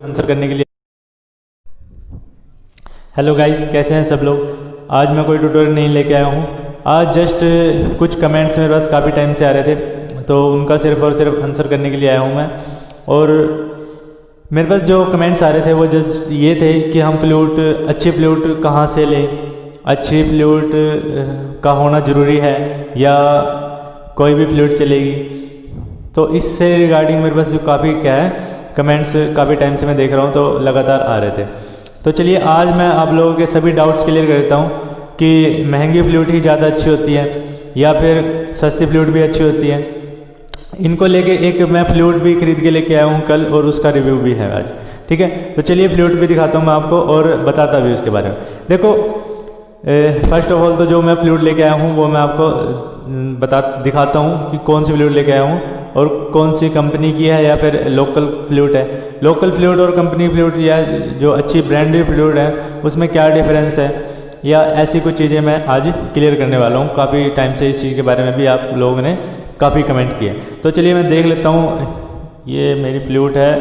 Answer करने के लिए। हेलो गाइस, कैसे हैं सब लोग। आज मैं कोई ट्यूटोरियल नहीं लेके आया हूँ। आज जस्ट कुछ कमेंट्स मेरे पास काफ़ी टाइम से आ रहे थे, तो उनका सिर्फ और सिर्फ आंसर करने के लिए आया हूँ मैं। और मेरे पास जो कमेंट्स आ रहे थे वो जस्ट ये थे कि हम फ्लूट, अच्छी फ्लूट कहाँ से लें, अच्छी फ्लूट का होना ज़रूरी है या कोई भी फ्लूट चलेगी। तो इससे रिगार्डिंग मेरे पास जो काफ़ी क्या है कमेंट्स काफ़ी टाइम से मैं देख रहा हूँ, तो लगातार आ रहे थे। तो चलिए आज मैं आप लोगों के सभी डाउट्स क्लियर कर देता हूँ कि महंगी फ्लूट ही ज़्यादा अच्छी होती है या फिर सस्ती फ्लूट भी अच्छी होती है। इनको लेके एक मैं फ्लूट भी खरीद के लेके आया हूँ कल, और उसका रिव्यू भी है आज। ठीक है, तो चलिए फ्लूट भी दिखाता हूँ मैं आपको और बताता भी उसके बारे में। देखो फर्स्ट ऑफ ऑल तो जो मैं फ्लूट लेके आया हूँ वो मैं आपको दिखाता हूँ कि कौन सी फ्लूट लेके आया हूँ और कौन सी कंपनी की है या फिर लोकल फ्लूट है। लोकल फ्लूट और कंपनी फ्लूट या जो अच्छी ब्रांडेड फ्लूट है उसमें क्या डिफरेंस है, या ऐसी कुछ चीज़ें मैं आज क्लियर करने वाला हूँ। काफ़ी टाइम से इस चीज़ के बारे में भी आप लोगों ने काफ़ी कमेंट किए, तो चलिए मैं देख लेता हूँ। ये मेरी फ्लूट है,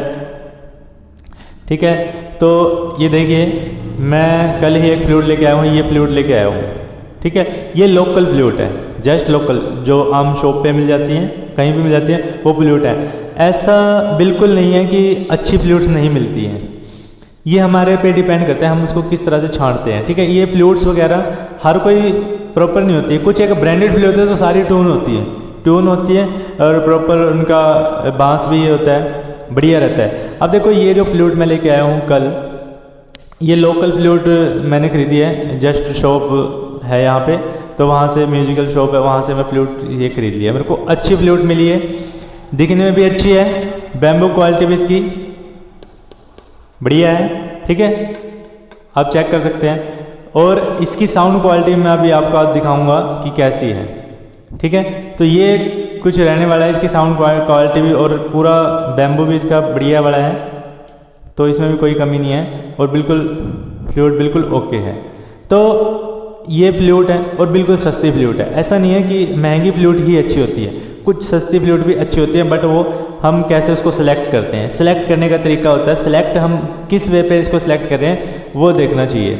ठीक है। तो ये देखिए मैं कल ही एक फ्लूट लेके आया हूँ, ये फ्लूट लेके आया हूँ, ठीक है। ये लोकल फ्लूट है, जस्ट लोकल, जो आम शॉप पे मिल जाती हैं, कहीं भी मिल जाती है, वो फ्लूट है। ऐसा बिल्कुल नहीं है कि अच्छी फ्लूट्स नहीं मिलती हैं, ये हमारे पे डिपेंड करता है हम उसको किस तरह से छांटते हैं, ठीक है। ये फ्लूट्स वगैरह हर कोई प्रॉपर नहीं होती है। कुछ एक ब्रांडेड फ्लूट होते हैं तो सारी ट्यून होती है और प्रॉपर उनका बांस भी ये होता है, बढ़िया रहता है। अब देखो ये जो फ्लूट मैं लेके आया हूँ कल, ये लोकल फ्लूट मैंने खरीदी है, जस्ट शॉप है यहाँ पे, तो वहाँ से म्यूजिकल शॉप है, वहाँ से मैं फ्लूट ये खरीद लिया। मेरे को अच्छी फ्लूट मिली है, दिखने में भी अच्छी है, बैम्बू क्वालिटी भी इसकी बढ़िया है, ठीक है, आप चेक कर सकते हैं। और इसकी साउंड क्वालिटी मैं अभी आपको आज दिखाऊंगा कि कैसी है, ठीक है। तो ये कुछ रहने वाला है इसकी साउंड क्वालिटी भी, और पूरा बैम्बू भी इसका बढ़िया वाला है, तो इसमें भी कोई कमी नहीं है, और बिल्कुल फ्लूट बिल्कुल ओके है। तो ये फ्लूट है और बिल्कुल सस्ती फ्लूट है। ऐसा नहीं है कि महंगी फ्लूट ही अच्छी होती है, कुछ सस्ती फ्लूट भी अच्छी होती है, बट वो हम कैसे उसको सिलेक्ट करते हैं, सिलेक्ट करने का तरीका होता है, सिलेक्ट हम किस वे पे इसको सिलेक्ट कर रहे हैं वो देखना चाहिए,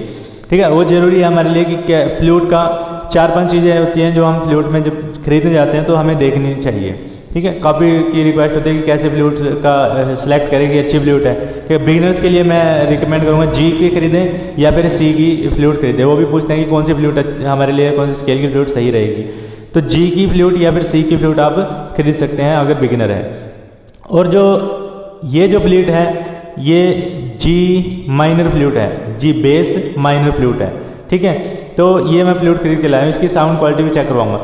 ठीक है। वो ज़रूरी है हमारे लिए कि क्या फ्लूट का 4-5 चीज़ें होती हैं जो हम फ्लूट में जब खरीदने जाते हैं तो हमें देखनी चाहिए, ठीक है। काफ़ी की रिक्वेस्ट होती है कि कैसे फ्लूट का सिलेक्ट करें कि अच्छी फ्लूट है, ठीक है। बिगिनर्स के लिए मैं रिकमेंड करूँगा जी की खरीदें या फिर सी की फ्लूट खरीदें। वो भी पूछते हैं कि कौन सी फ्लूट हमारे लिए, कौन सी स्केल की फ्लूट सही रहेगी, तो जी की फ्लूट या फिर सी की फ्लूट आप खरीद सकते हैं अगर बिगिनर है। और जो ये जो फ्लूट है ये जी माइनर फ्लूट है, जी बेस माइनर फ्लूट है, ठीक है। तो ये मैं फ्लूट खरीद के लाया हूँ, इसकी साउंड क्वालिटी भी चेक करवाऊंगा।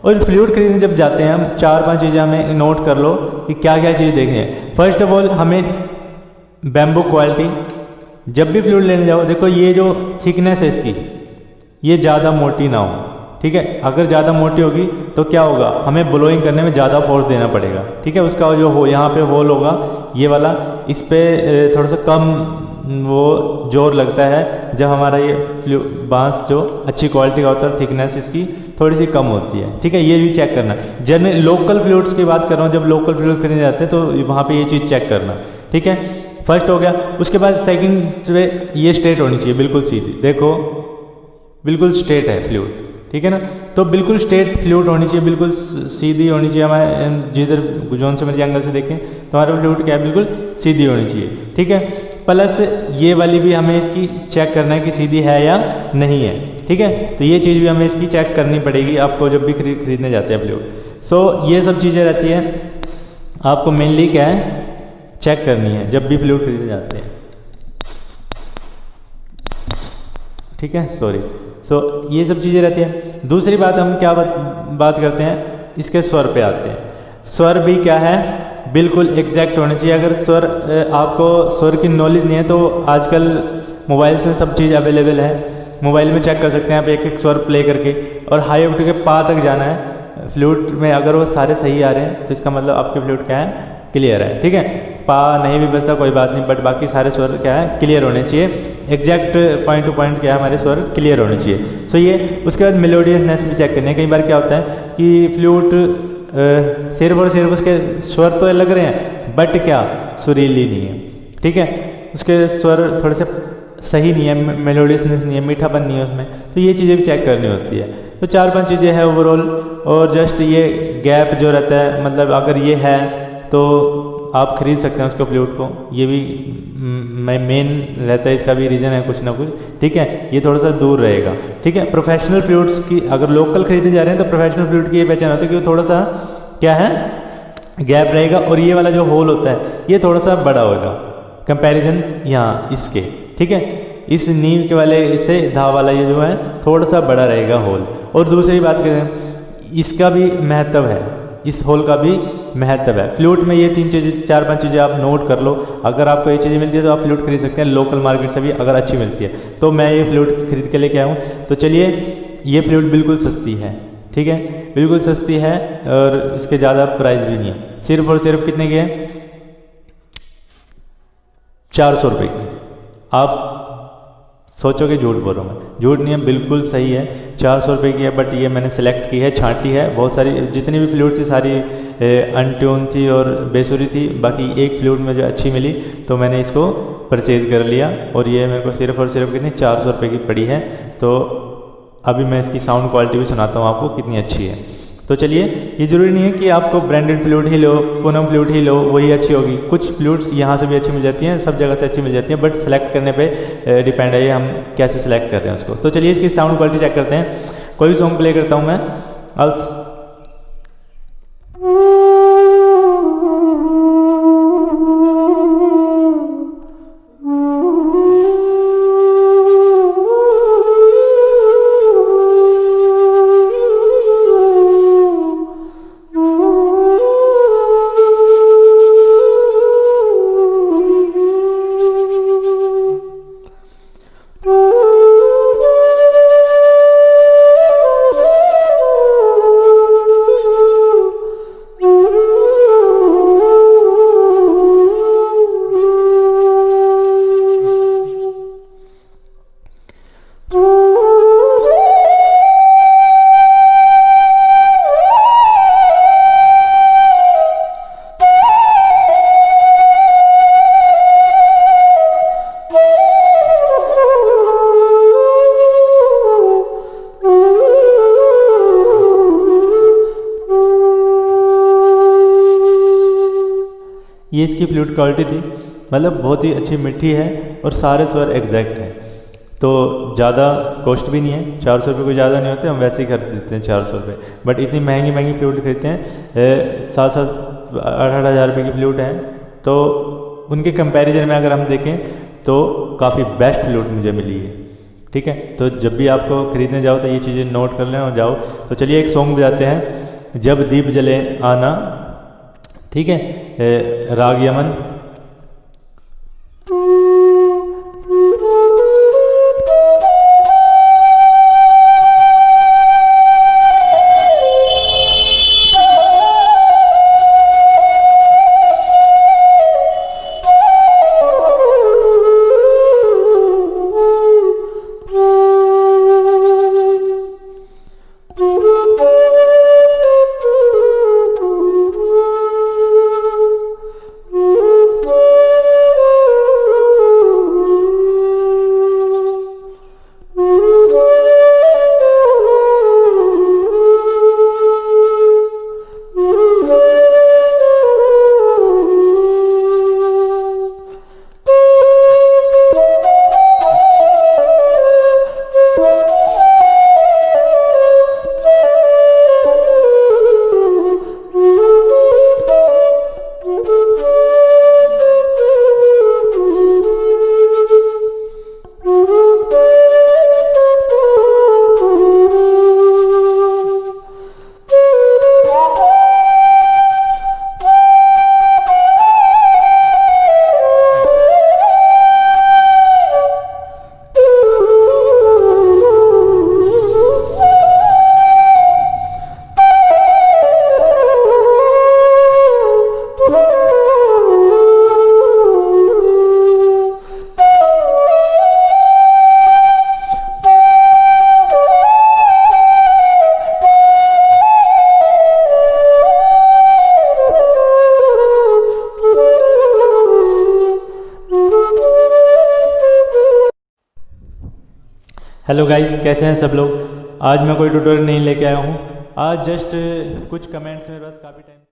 और फ्लूट खरीदने जब जाते हैं हम 4-5 चीज़ें हमें नोट कर लो कि क्या क्या चीज़ देखनी है। फर्स्ट ऑफ ऑल हमें बैम्बू क्वालिटी, जब भी फ्लूट लेने जाओ देखो ये जो थिकनेस है इसकी, ये ज़्यादा मोटी ना हो, ठीक है। अगर ज़्यादा मोटी होगी तो क्या होगा, हमें ब्लोइंग करने में ज़्यादा फोर्स देना पड़ेगा, ठीक है। उसका जो हो यहाँ पे होल होगा ये वाला, इस पर थोड़ा सा कम वो जोर लगता है जब हमारा ये बांस जो अच्छी क्वालिटी का होता है, थिकनेस इसकी थोड़ी सी कम होती है, ठीक है। ये भी चेक करना। जब लोकल फ्लूट्स की बात कर रहा हूँ, जब लोकल फ्लूट खरीदने जाते हैं तो वहाँ पे ये चीज़ चेक करना, ठीक है। फर्स्ट हो गया। उसके बाद सेकंड पे ये स्ट्रेट होनी चाहिए, बिल्कुल सीधी, देखो बिल्कुल स्ट्रेट है फ्लूट, ठीक है ना। तो बिल्कुल स्ट्रेट फ्लूट होनी चाहिए, बिल्कुल सीधी होनी चाहिए। हमारे जिधर जोन से मर्जी एंगल से देखें तो हमारा फ्लूट क्या है, बिल्कुल सीधी होनी चाहिए, ठीक है। प्लस ये वाली भी हमें इसकी चेक करना है कि सीधी है या नहीं है, ठीक है। तो ये चीज़ भी हमें इसकी चेक करनी पड़ेगी आपको जब भी खरीदने जाते हैं फ्लूट। सो ये सब चीज़ें रहती हैं, आपको मेनली क्या है चेक करनी है जब भी फ्लूट खरीदने जाते हैं, ठीक है। सो ये सब चीज़ें रहती हैं। दूसरी बात हम क्या बात करते हैं, इसके स्वर पे आते हैं। स्वर भी क्या है, बिल्कुल एग्जैक्ट होने चाहिए। अगर स्वर आपको स्वर की नॉलेज नहीं है तो आजकल मोबाइल से सब चीज़ अवेलेबल है, मोबाइल में चेक कर सकते हैं आप एक एक स्वर प्ले करके, और हाई ऑक्टेव के पा तक जाना है फ्लूट में। अगर वो सारे सही आ रहे हैं तो इसका मतलब आपके फ्लूट क्या है, क्लियर है, ठीक है। पा नहीं भी बचता कोई बात नहीं, बट बाकी सारे स्वर क्या है क्लियर होने चाहिए, एग्जैक्ट पॉइंट टू पॉइंट क्या है हमारे स्वर क्लियर होने चाहिए। सो ये उसके बाद मेलोडियसनेस भी चेक करनी है। कई बार क्या होता है कि फ्लूट सिर्फ और सिर्फ उसके स्वर तो लग रहे हैं बट क्या सुरीली नहीं है, ठीक है। उसके स्वर थोड़े से सही नहीं है, मेलोडियसनेस नहीं है, मीठापन नहीं है उसमें, तो ये चीज़ें भी चेक करनी होती है। तो 4-5 चीज़ें हैं ओवरऑल। और जस्ट ये गैप जो रहता है, मतलब अगर ये है तो आप खरीद सकते हैं उसको फ्लूट को, ये भी मेन रहता है, इसका भी रीज़न है कुछ ना कुछ, ठीक है। ये थोड़ा सा दूर रहेगा, ठीक है। प्रोफेशनल फ्लूट्स की अगर लोकल खरीदने जा रहे हैं तो प्रोफेशनल फ्लूट की ये पहचान होती है कि वो थोड़ा सा क्या है, गैप रहेगा, और ये वाला जो होल होता है ये थोड़ा सा बड़ा होगा कंपैरिजन यहाँ इसके, ठीक है। इस नीम के वाले से धा वाला ये जो है थोड़ा सा बड़ा रहेगा होल। और दूसरी बात करें, इसका भी महत्व है, इस होल का भी महत्व है। फ्लूट में ये 3 चीज़ें 4-5 चीज़ें आप नोट कर लो। अगर आपको ये चीज़ें मिलती है तो आप फ्लूट खरीद सकते हैं लोकल मार्केट से भी, अगर अच्छी मिलती है तो। मैं ये फ्लूट खरीद के लेके आया हूँ। तो चलिए, ये फ्लूट बिल्कुल सस्ती है, ठीक है, बिल्कुल सस्ती है, और इसके ज़्यादा प्राइस भी नहीं है। सिर्फ और सिर्फ कितने के हैं? 400 रुपये की। आप सोचोगे झूठ बोल रहा हूँ मैं, झूठ नहीं है, बिल्कुल सही है, 400 रुपये की है। बट ये मैंने सेलेक्ट की है, छांटी है, बहुत सारी जितनी भी फ्लूट थी सारी अनट्यून थी और बेसुरी थी। बाकी एक फ्लूट मुझे अच्छी मिली तो मैंने इसको परचेज़ कर लिया, और ये मेरे को सिर्फ और सिर्फ कितनी 400 रुपये की पड़ी है। तो अभी मैं इसकी साउंड क्वालिटी भी सुनाता हूँ आपको कितनी अच्छी है। तो चलिए, ये ज़रूरी नहीं है कि आपको ब्रांडेड फ्लूट ही लो, पूनम फ्लूट ही लो वही अच्छी होगी। कुछ फ्लूट्स यहाँ से भी अच्छी मिल जाती हैं, सब जगह से अच्छी मिल जाती हैं, बट सेलेक्ट करने पे डिपेंड है ये हम कैसे सेलेक्ट कर रहे हैं उसको। तो चलिए, इसकी साउंड क्वालिटी चेक करते हैं। कोई भी सॉन्ग प्ले करता हूँ मैं, अब ये इसकी फ्लूट क्वालिटी थी, मतलब बहुत ही अच्छी मीठी है और सारे स्वर एग्जैक्ट हैं। तो ज़्यादा कॉस्ट भी नहीं है, 400 रुपये कोई ज़्यादा नहीं होते, हम वैसे ही खरीद लेते हैं 400 रुपये। बट इतनी महंगी महंगी फ्लूट खरीदते हैं, 7-8 हज़ार रुपये की फ्लूट है, तो उनके कंपैरिजन में अगर हम देखें तो काफ़ी बेस्ट फ्लूट मुझे मिली है, ठीक है। तो जब भी आपको खरीदने जाओ तो ये चीज़ें नोट कर लें और जाओ। तो चलिए, एक सॉन्ग बजाते हैं, जब दीप जले आना, ठीक है, राग यमन। हेलो गाइस, कैसे हैं सब लोग। आज मैं कोई ट्यूटोरियल नहीं लेके आया हूँ। आज जस्ट कुछ कमेंट्स में बस काफ़ी टाइम